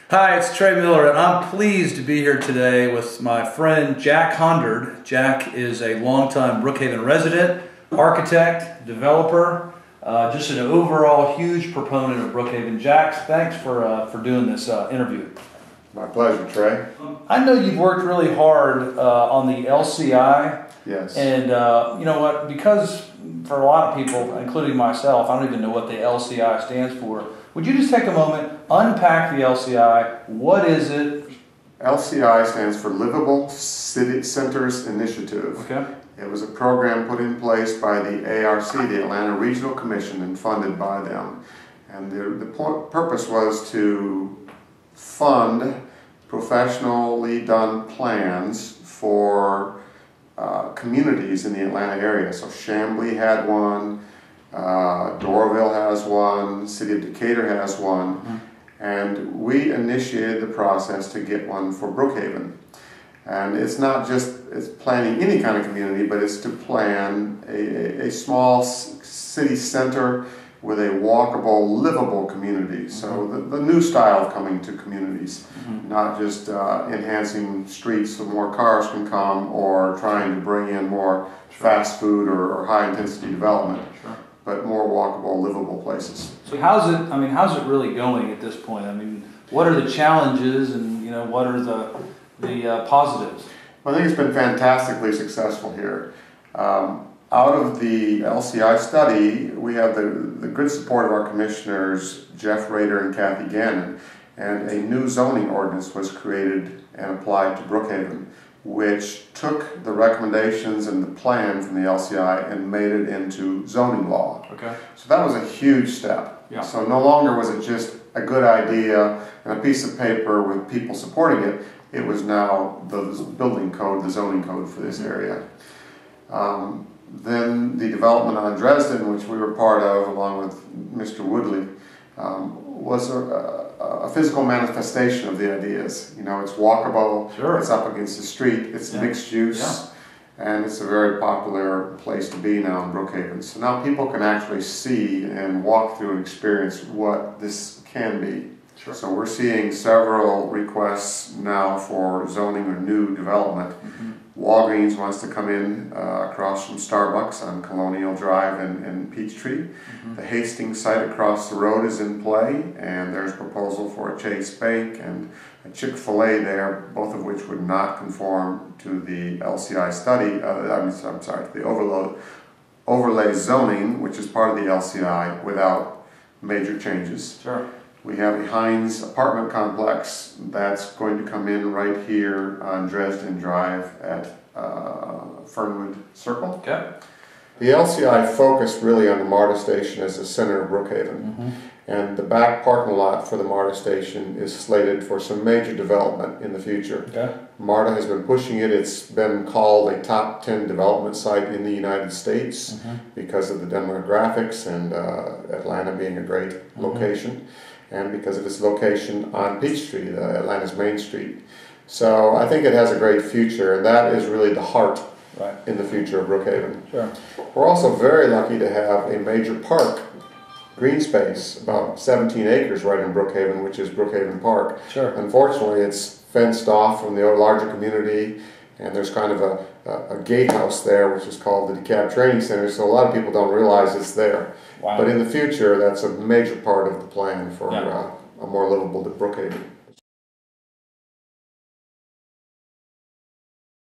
Hi, it's Trey Miller, and I'm pleased to be here today with my friend Jack Honderd. Jack is a longtime Brookhaven resident, architect, developer, just an overall huge proponent of Brookhaven. Jack, thanks for doing this interview. My pleasure, Trey. I know you've worked really hard on the L.C.I. Yes. And you know what, because for a lot of people, including myself, I don't even know what the L.C.I. stands for. Would you just take a moment, unpack the L.C.I., what is it? L.C.I. stands for Livable Centers Initiative. Okay. It was a program put in place by the ARC, the Atlanta Regional Commission, and funded by them. And the purpose was to fund professionally done plans for communities in the Atlanta area. So Chamblee had one, Doraville has one, City of Decatur has one, and we initiated the process to get one for Brookhaven. And it's not just planning any kind of community, but it's to plan a small city center with a walkable, livable community. So the new style of coming to communities, not just enhancing streets so more cars can come or trying to bring in more fast food or high intensity development. But more walkable, livable places. So how's it really going at this point? I mean, what are the challenges, and what are the positives? Well, I think it's been fantastically successful here. Out of the L.C.I. study, we have the good support of our commissioners, Jeff Rader and Kathy Gannon, and a new zoning ordinance was created and applied to Brookhaven, which took the recommendations and the plan from the L.C.I. and made it into zoning law. Okay. So that was a huge step. Yeah. So no longer was it just a good idea and a piece of paper with people supporting it. It was now the building code, the zoning code for this area. Then the development on Dresden, which we were part of along with Mr. Woodley, was a physical manifestation of the ideas. It's walkable, sure. It's up against the street, it's mixed use, and it's a very popular place to be now in Brookhaven. So now people can actually see and walk through and experience what this can be. Sure. So we're seeing several requests now for zoning or new development. Walgreens wants to come in across from Starbucks on Colonial Drive and Peachtree. The Hastings site across the road is in play, and there's a proposal for a Chase Bank and a Chick-fil-A there, both of which would not conform to the L.C.I. study, I'm sorry, the overlay zoning, which is part of the L.C.I. without major changes. Sure. We have a Heinz apartment complex that's going to come in right here on Dresden Drive at Fernwood Circle. Okay. The L.C.I. focused really on the MARTA station as the center of Brookhaven. And the back parking lot for the MARTA station is slated for some major development in the future. Okay. MARTA has been pushing it. It's been called a top 10 development site in the United States because of the demographics and Atlanta being a great location, and because of its location on Peachtree, Atlanta's main street. So I think it has a great future, and that is really the heart in the future of Brookhaven. Sure. We're also very lucky to have a major park, green space, about 17 acres right in Brookhaven, which is Brookhaven Park. Sure. Unfortunately, it's fenced off from the larger community, and there's kind of a gatehouse there, which is called the DeKalb Training Center, so a lot of people don't realize it's there. Wow. But in the future, that's a major part of the plan for a more livable Brookhaven.